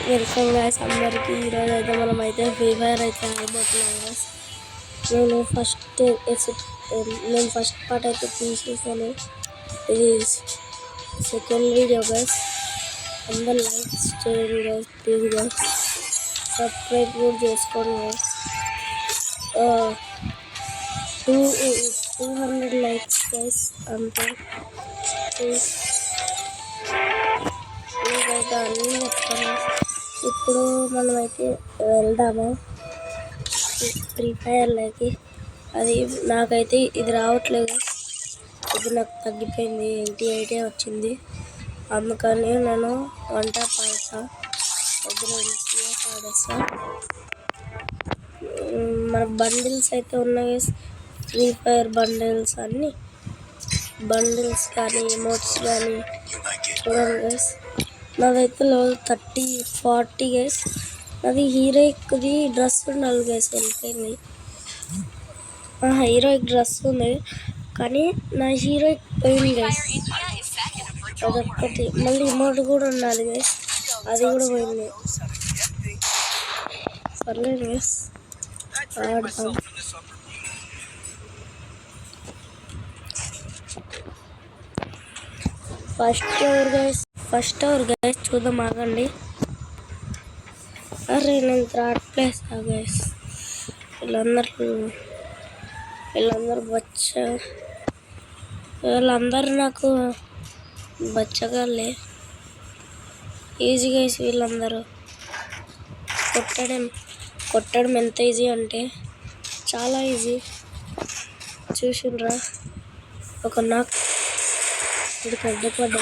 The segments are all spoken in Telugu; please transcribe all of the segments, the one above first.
వెల్కమ్ గైస్ అందరికి. ఈరోజు అయితే మనం అయితే ఫ్రీ ఫైర్ అయితే ఆడబోతున్నాం గైస్. నేను ఫస్ట్ పార్ట్ అయితే తీసేసాను. ఇది సెకండ్ వీడియో గైస్. అందరు లైక్స్ చేయండి గైస్ ప్లీజ్ గైస్. సబ్స్క్రైబ్ కూడా చేసుకోండి గైస్. 200 లైక్స్ గైస్ అంతే. నేనైతే అన్నీ చెప్తాను. ఇప్పుడు మనమైతే వెళ్దాము ఫ్రీ ఫైర్లోకి. అది నాకైతే ఇది రావట్లేదు, ఇది నాకు తగ్గిపోయింది. 88 వచ్చింది. అందుకని నేను వంట పాడతా ఆడేస్తా. మన బండిల్స్ అయితే ఉన్నాయి, ఫ్రీ ఫైర్ బండిల్స్ అన్నీ బండిల్స్ కానీ ఎమోట్స్ కానీ చూడండి గైస్. నాదైతే లెవెల్ 30-40 గైస్. నాది హీరోయిక్ది డ్రెస్ ఉండాలి గైస్, వెళ్ళిపోయింది. హీరోయిక్ డ్రెస్ ఉంది కానీ నా హీరోయిక్ పోయింది గైస్. అదొక్కటి. మళ్ళీ ఎమోట్ కూడా ఉండాలి గైస్, అది కూడా పోయింది. పర్లేదు గైస్, ఆడతాం. ఫస్ట్ అవర్ గైస్ చూద్దాం, ఆగండి. అరే నేను థర్డ్ ప్లేస్ గైస్. వీళ్ళందరూ నాకు బచ్చగాళ్ళే. ఈజీ గైస్, వీళ్ళందరూ కొట్టడం ఎంత ఈజీ అంటే చాలా ఈజీ. చూసిండ్రా, ఒక నాకు ఇది అడ్డపడ్డా.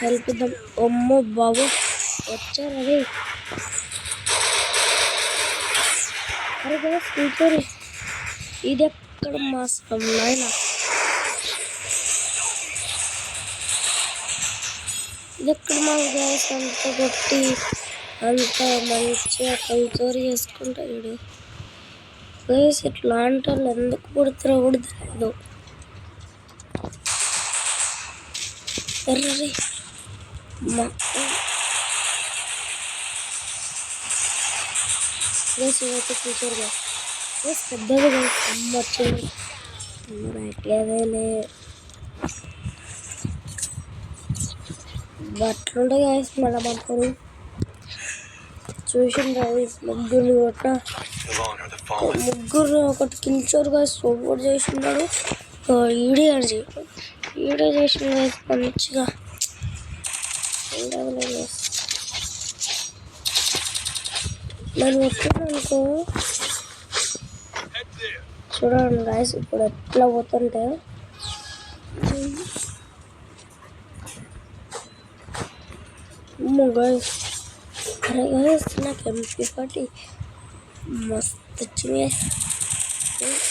కల్పిద్దాం. అమ్మో బాబు వచ్చారు. అది అరే గైస్ కూర్చోరు. ఇది ఎక్కడ మాస్కం నాయన, ఇది ఎక్కడ మాకు గైస్. అంత కొట్టి అంత మంచిగా కంచోరీ చేసుకుంటా చూడు గైస్. ఇట్లాంటి వాళ్ళు ఎందుకు పుడతారో కూడా తెలియదు. ఎర్రీ ఇవైతే కూర్చోరు గైస్. పెద్దగా గైస్ అమ్మ వచ్చింది. అట్లేదేలే అట్లుంటాయి గైస్. మళ్ళీ మనకు చూసిండ్రా ముగ్గురు ఒకటి కిల్చోరు గైస్. సపోర్ట్ చేసినాడు ఈడే చేసిన గైస్ మంచిగా. నేను వచ్చాననుకో చూడండి గైస్, ఇప్పుడు ఎట్లా పోతుంటే గైస్. అరే గైస్ నాకు MP40 మస్తు వచ్చింది గైస్.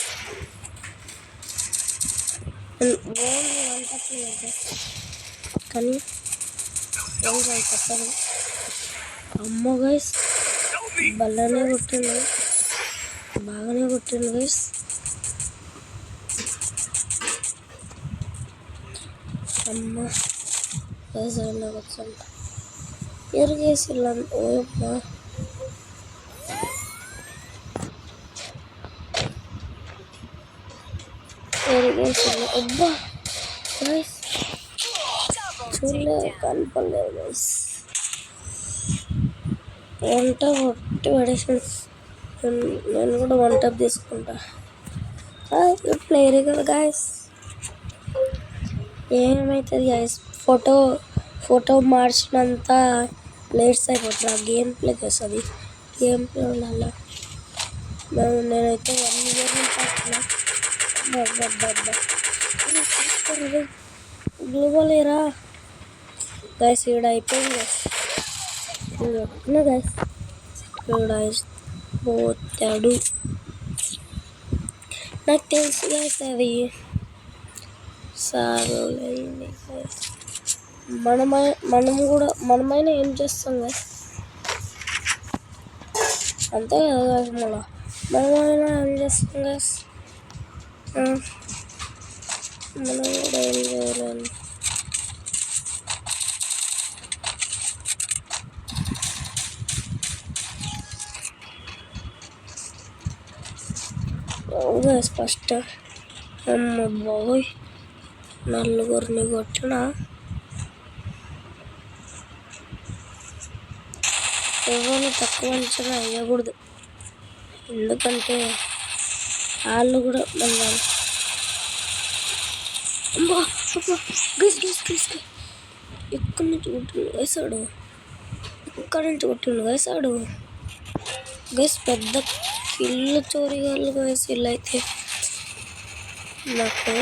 కానీ తప్పదు. అమ్మో గైస్ బల్లనే కొట్టిండు, బాగానే కొట్టిండు గైస్. అమ్మ గైస్ అయినా వచ్చాను ఎరిగేసి ఓయమ్మా. ఎరిగేసి అబ్బా గైస్ చూడలే, కనపడలేదు గైస్. వంట కొట్టి పడేసాను. నేను కూడా వంట తీసుకుంటా. ప్లేయరే కదా గైస్, ఏమవుతుంది గైస్. ఫోటో మార్చినంత ప్లేయర్స్ అయిపోతుంది. ఆ గేమ్ ప్లేకి వస్తుంది. గేమ్ ప్లే ఉండాలి. నేనైతే 1 year నుంచి వస్తున్నా. గ్లోబల్ ఏరా గైస్. ఈడ అయిపోయింది గైస్. పోతాడు నాకు తెలుసు గైస్. అది సాగలేండి గైస్. మనమైనా ఏం చేస్తాం గైస్, అంతే కదా గైస్. మనమైనా ఏం చేస్తాం గైస్. మనం కూడా ఏం చేయలేము. గైస్ ఫస్ట్ అమ్మ బాబోయ్ నలుగురిని కొట్టిన ఎవరు తక్కువ అంచనా వేయకూడదు, ఎందుకంటే వాళ్ళు కూడా మన అమ్మా అమ్మా గైస్ గైస్ గైస్ ఇక్కడి నుంచి కొట్టిండు వేసాడు, ఇక్కడి నుంచి కొట్టిండు వేసాడు గైస్. పెద్ద కిల్లు చోరీగాళ్ళు గైస్ వీళ్ళు అయితే. నాకు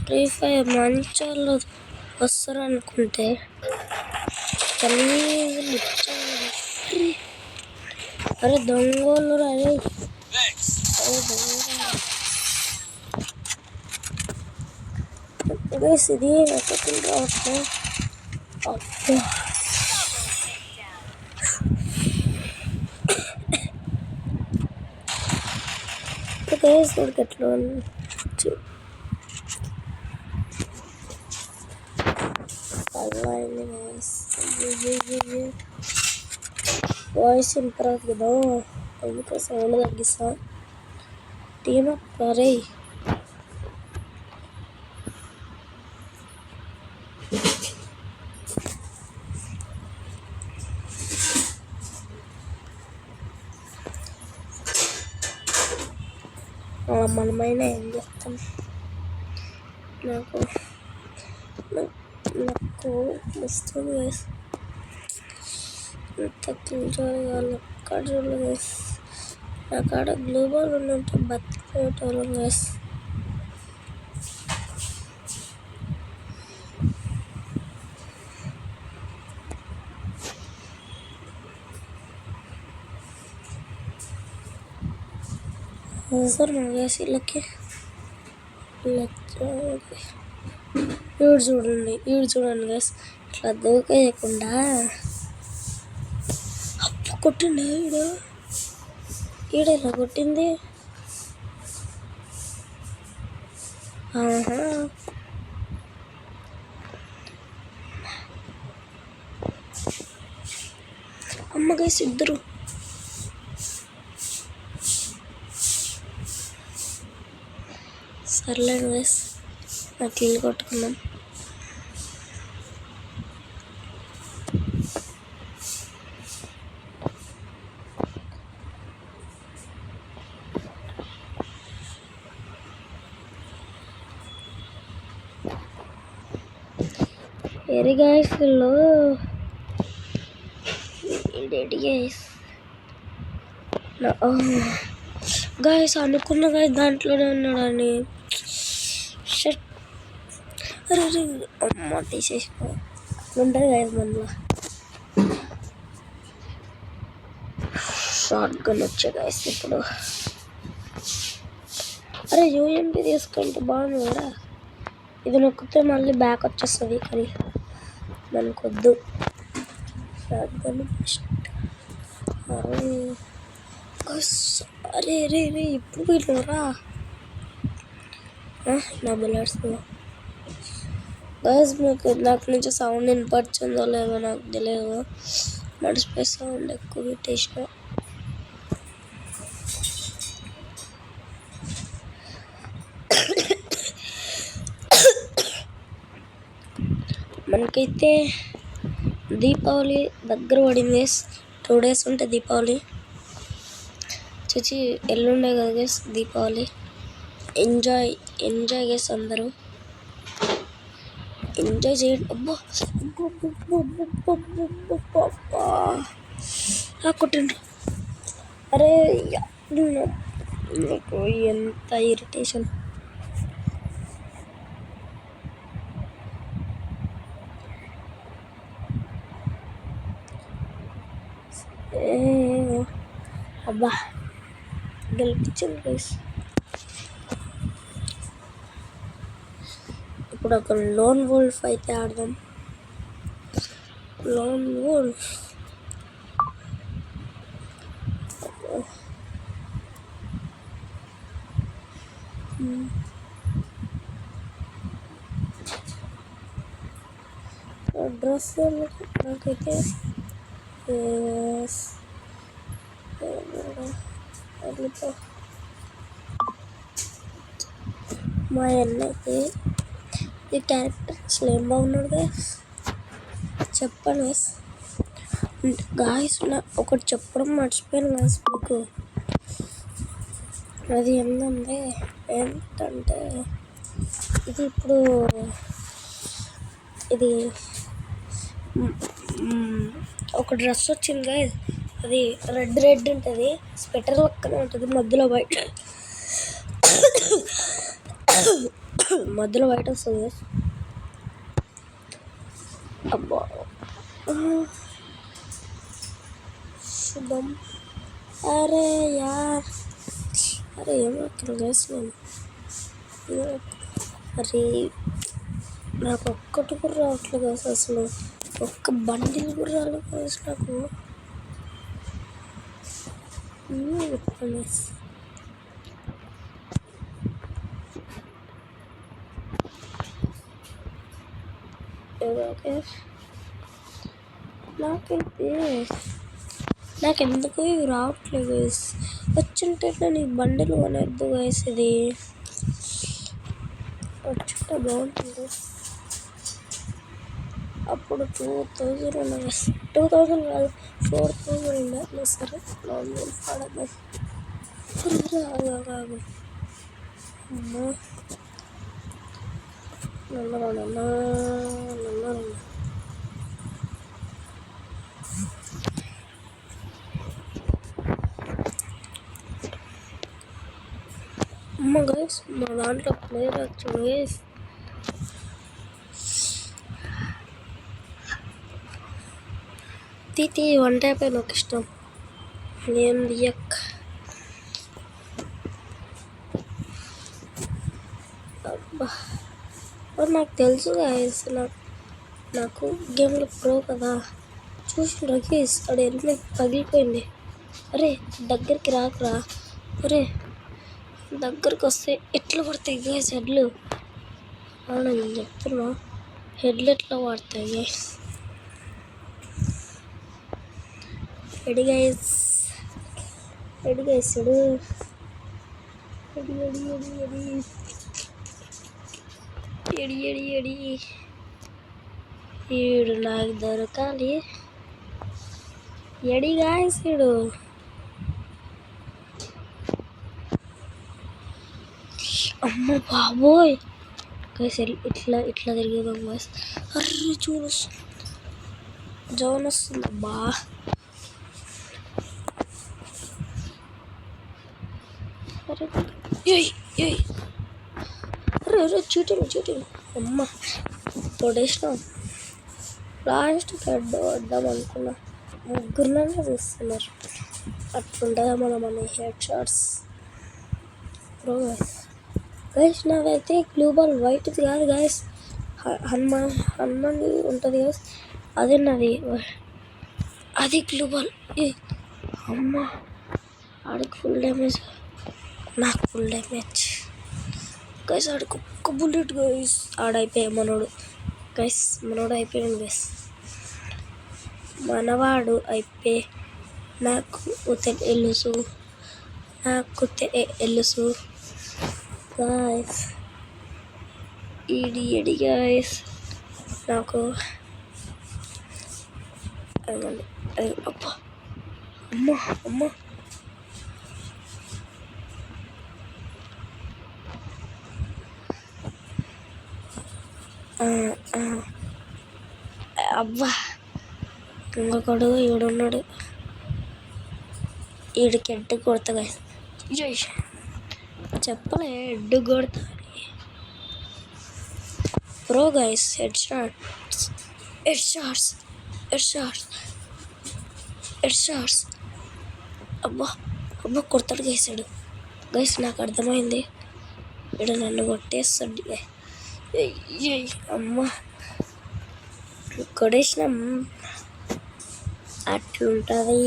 ఫ్రీ ఫైర్ మంచి వాళ్ళు వస్తారు అనుకుంటే తల్లి అరే దొంగోళ్ళు అరే గైస్ ఇది ఎక్కడికి రావట్లేదు. అబ్బా గైస్ వాడికి ఎట్లా అయింది గైస్. వాయిస్ ఇంప్రూవ్ కదా, అందుకే సౌండ్ తగ్గిస్తా. టీమ్ అప్ రే మనమైనా ఏం చేస్తాం. నాకు వస్తుంది గైస్, ఎంత క్లియర్ వాళ్ళు అక్కడ చూడలేదు గైస్. నాకు ఆడ గ్లోబల్ ఉన్నట్టు బతికేటోళ్ళం గైస్. అవసరం గైస్ వీళ్ళకి. ఈడు చూడండి గైస్ ఇట్లా దూకేయకుండా అప్పు కొట్టిండే ఈడెలా కొట్టింది. ఆహా అమ్మ గైస్ ఇద్దరు సర్లేండి గైస్ నాకు ఇల్లు కొట్టుకున్నాం. వెరీ గైస్ వీళ్ళు గైస్ అనుకున్న గైస్ దాంట్లోనే ఉన్నాడని. షట్ అరే అమ్మ తీసేసిన ఉంటుంది గైస్ మనలో. షార్ట్ గన్ వచ్చే గైస్ ఇప్పుడు. అరే యూఎంపీ తీసుకుంటే బాగుంది కదా, ఇది నొక్కితే మళ్ళీ బ్యాక్ వచ్చేస్తుంది కానీ మనకు వద్దు. Short gun best. అరే రే రే ఇప్పుడు పోయినరా నా బుల్లెట్స్ గైస్. నాకు నుంచి సౌండ్ వినపడుతుందో లేదో నాకు తెలియదు, నడిచిపోయి సౌండ్ ఎక్కువ పెట్టేసిన. మనకైతే దీపావళి దగ్గర పడింది, 2 days ఉంటే దీపావళి. చూచి ఎల్లుండే కదా గైస్ దీపావళి. ఎంజాయ్ గైస్, అందరూ ఎంజాయ్ చేయండి. అబ్బా కొట్టండి. అరే నాకు ఎంత ఇరిటేషన్. అబ్బా గెలిపించింది గైస్. ఇప్పుడు ఒక లోన్ వోల్ఫ్ అయితే ఆడదాం. లోన్ వోల్ఫ్ డ్రెస్ నాకైతే వెళ్ళిపో. మా అన్నకి ఈ క్యారెక్టర్ అసలు ఏం బాగున్నాడు గైస్, చెప్పండి గైస్. గాయస్ ఒకటి చెప్పడం మర్చిపోయాను గాయస్ మీకు. అది ఏంటంటే ఇది ఇప్పుడు ఇది ఒక డ్రెస్ వచ్చింది గాయస్. అది రెడ్ ఉంటుంది, స్వెటర్ లెక్కనే ఉంటుంది, మధ్యలో వైట్ వస్తుంది. అబ్బా శుభం. అరే యార్, అరే ఏమవుతుంది గైస్ నేను. అరే నాకు ఒక్కటి కూడా రావట్లేదు గైస్, అసలు ఒక్క బండిల్ కూడా రాలేదు గైస్ నాకు. నాకెందుకు ఇవి రావట్లేదు గైస్. వచ్చుంటే నేను ఈ బండిలు కొనేద్దు గైస్, ఇది వచ్చుంటే బాగుంటుంది. అప్పుడు 2000 ఉన్నాయి, 2000 కాదు 4000 ఉండే. సరే నార్మల్ పడదు. ఆగు అమ్మా, నల్ల అమ్మ గైస్, మా దాంట్లో ప్లేయర్ వచ్చాడు గైస్. తీతి వన్ టైప్ నాకు ఇష్టం, ఏం దియక్. అబ్బా నాకు తెలుసు గైస్, నాకు గేమ్లో ప్రో కదా. చూసిన గైస్ అది హెల్మెట్ పగిలిపోయింది. అరే దగ్గరికి రాకురా, అరే దగ్గరికి వస్తే ఎట్లా పడతాయి గైస్ హెడ్లు. నేను చెప్తున్నా, హెడ్లు ఎట్లా పడతాయి గైస్. ఎడి ఈడు నాకు దొరకాలి. ఎడి గాయస్ ఈడు. అమ్మ బాబోయ్ గైస్, ఇట్లా తిరిగేదాం గైస్. అర్రే జోన్ వస్తుంది అబ్బా. అరే చీటింగ్ అమ్మ పొడేసినాం. లాస్ట్ హెడ్ వద్దాం అనుకున్నా, ముగ్గురునే చూస్తున్నారు. అట్లుంటుందా మన హెడ్ షాట్స్ ప్రో గైస్. నాకైతే గ్లూ బాల్ వైట్ది కాదు గైస్, హనుమాన్ ఉంటుంది గైస్, అదే నాది. అది గ్లూ బాల్. అమ్మ ఆడికి ఫుల్ డ్యామేజ్, నాకు ఫుల్ డ్యామేజ్ గైస్. ఆడికి ఒక్క బుల్లెట్ గైస్, ఆడైపోయాయి మనోడు గైస్. మనోడు అయిపోయాడు గైస్, మనవాడు అయిపోయి. నాకు తెలుసు గాయస్. ఎడి గాయస్ నాకు. అబ్బా అమ్మ అబ్బా ఇంకొకడు ఈడున్నాడు, ఈడికి ఎడ్డు కొడతా గైస్. చెప్పలే ఎడ్డు కొడతా ప్రో గైస్. Head shots. అబ్బా కొడతాడు గైసాడు గైస్. నాకు అర్థమైంది, ఇక్కడ నన్ను కొట్టేస్తాడు. అమ్మ కొడేసినాం, అట్లుంటుంది.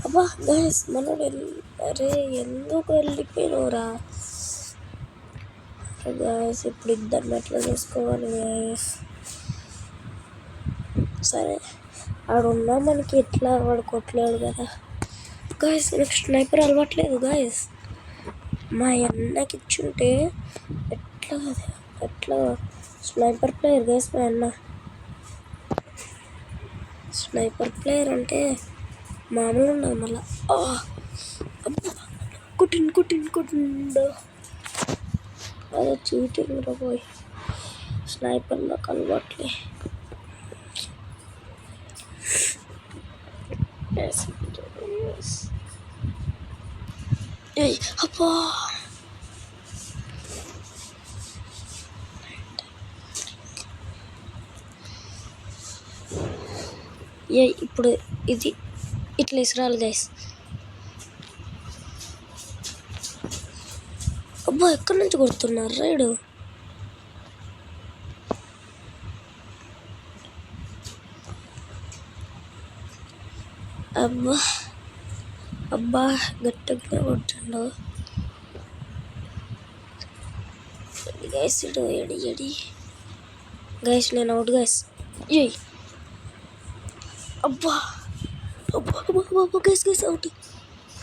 అబ్బా గైస్ మనోడు. అరే ఎందుకు వెళ్ళిపోయినవురా గైస్. ఇప్పుడు ఇద్దరిని ఎట్లా చూసుకోవాలి గైస్. సరే ఆడున్నా మనకి ఎట్లా వాడు కొట్టలేడు కదా. గాయస్ నాకు స్నైపర్ అలవాట్లేదు గాయస్. మా అన్నకి ఇచ్చుంటే ఎట్లా స్నైపర్ ప్లేయర్ గాయస్. మా అన్న స్నైపర్ ప్లేయర్ అంటే మామూలు ఉండదు మళ్ళా. కుట్టిండు అదే చీటింగ్ రా పోయి. స్నైపర్ నాకు అలవాట్లే. అబ్బా ఇప్పుడు ఇది ఇట్లా ఇసరాలి గైస్. అబ్బా ఎక్కడి నుంచి కొడుతున్నారు రైడు. అబ్బా అబ్బా గట్టిగా కొట్టిండు గైస్. ఇడు ఎడి గైస్ నేను అవుట్ గైస్. అబ్బా అబ్బా అబ్బా గైస్ అవుట్.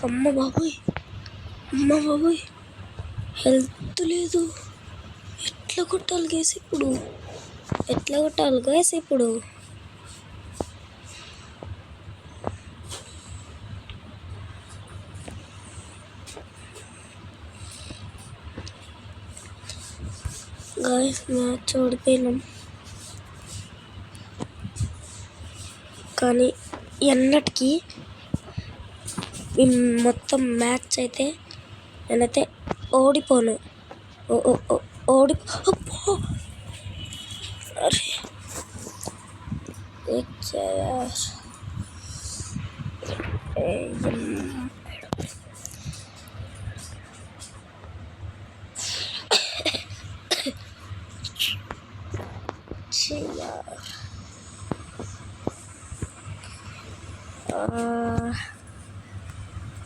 అమ్మ బాబోయ్ హెల్త్ లేదు. ఎట్లా కొట్టాలి గైస్ ఇప్పుడు. గాయస్ మ్యాచ్ ఓడిపోయినాం. కానీ ఎన్నటికీ మొత్తం మ్యాచ్ అయితే నేనైతే ఓడిపోను. అరే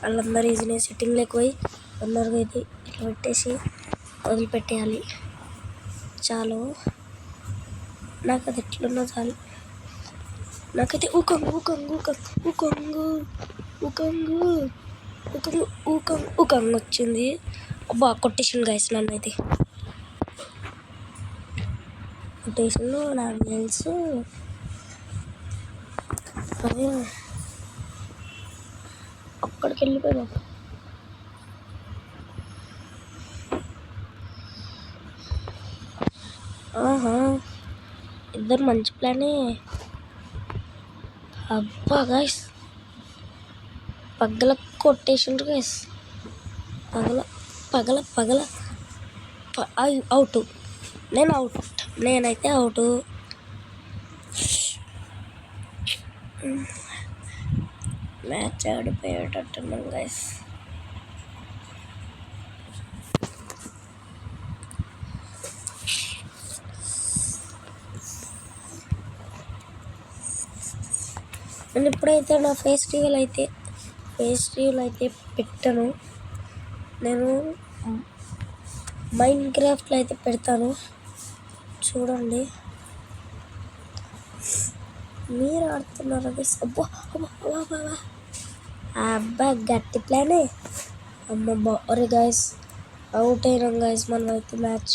వాళ్ళందరూ ఈజీనే సెట్టింగ్ లేకపోయి అందరికీ అయితే ఇట్లా పెట్టేసి వదిలిపెట్టేయాలి చాలు. నాకు అది ఎట్లున్నా చాలు. నాకైతే ఊకంగ్ వచ్చింది. అబ్బా కొట్టేసిండు గైస్ నన్ను అయితే. కొట్టేసిండు నాకు తెలుసు. అదే అక్కడికి వెళ్ళిపోయాం. ఇద్దరు మంచి ప్లానే. అబ్బా గైస్ పగల కొట్టేసిండ్రు గైస్. పగల అవుట్. నేనైతే అవుట్. మ్యాచ్ ఆడిపోయేటట్టున్నాం గైస్. నేను ఇప్పుడైతే నా ఫేస్ రివీల్ అయితే పెట్టను. నేను మైండ్ క్రాఫ్ట్లో అయితే పెడతాను చూడండి. మీరు ఆడుతున్నారు గైస్. అబ్బా గట్టి ప్లానే. అరే గైస్ అవుట్ అయినాం గైస్ మనం అయితే మ్యాచ్.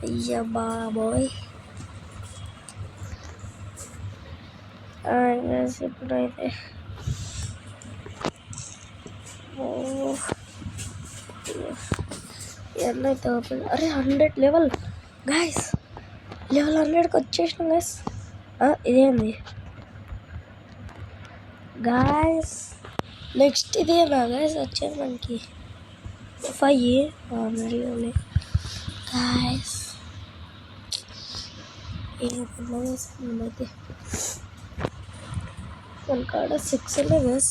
అయ్యా బాబోయ్. ఇప్పుడైతే ఎన్నైతే ఓపెన్. అరే 100 లెవెల్ గాయస్. లెవెల్ 100కి వచ్చేసినాం గైస్. ఇదేంది గాయస్. నెక్స్ట్ ఇదేనా గైస్ వచ్చేది మనకి 5 మిలియన్లే గాయస్. ఏమన్నా అయితే మన కాడ 6 గైస్.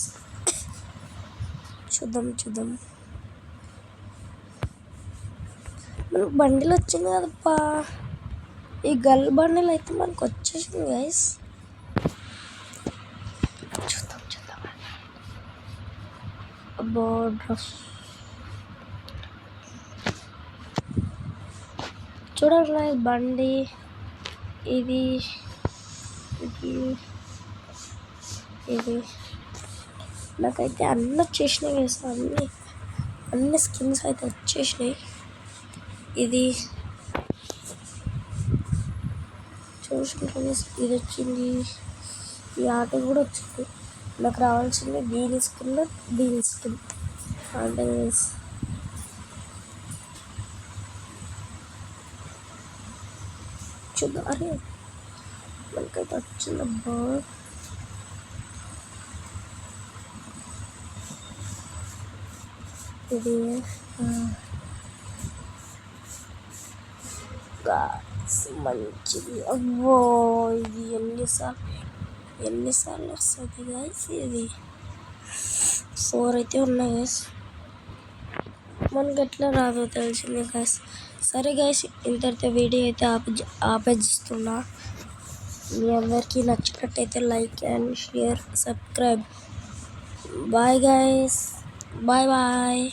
చూద్దాం. మనకు బండిలు వచ్చింది కదప్పా. ఈ గల్ బండిలు అయితే మనకు వచ్చేసింది గైస్. చూద్దాం. అబ్బో డ్రెస్ చూడండి బండి. ఇది ఇది ఇది నాకైతే అన్నీ వచ్చేసినాయి గైస్, అన్ని స్కిన్స్ అయితే వచ్చేసినాయి. ఇది చూసుకుంటే ఇది వచ్చింది, ఈ ఆటో కూడా వచ్చింది. నాకు రావాల్సింది దీని స్కిన్ అంటే చూద్దాం. అరే మనకైతే వచ్చిందబ్బా. ఇది మంచిది. అవ్వో ఇది ఎన్నిసార్లు వస్తుంది గైస్, ఇది 4 అయితే ఉన్నాయి గైస్. మనకి ఎట్లా రాదో తెలిసింది గైస్. సరే గైస్, ఇంతటితో వీడియో అయితే ఆపేస్తున్నా. మీ అందరికీ నచ్చినట్టయితే like and share, subscribe. Bye guys, bye bye.